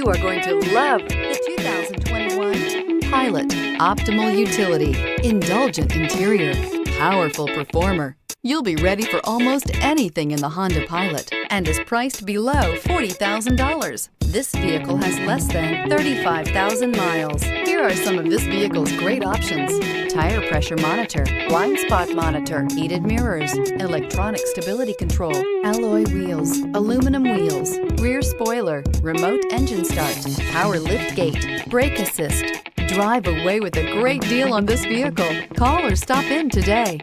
You are going to love the 2021 Pilot. Optimal utility, indulgent interior, powerful performer. You'll be ready for almost anything in the Honda Pilot and is priced below $40,000. This vehicle has less than 35,000 miles. Here are some of this vehicle's great options: tire pressure monitor, blind spot monitor, heated mirrors, electronic stability control, alloy wheels, aluminum wheels, rear spoiler, remote engine start, power lift gate, brake assist. Drive away with a great deal on this vehicle. Call or stop in today.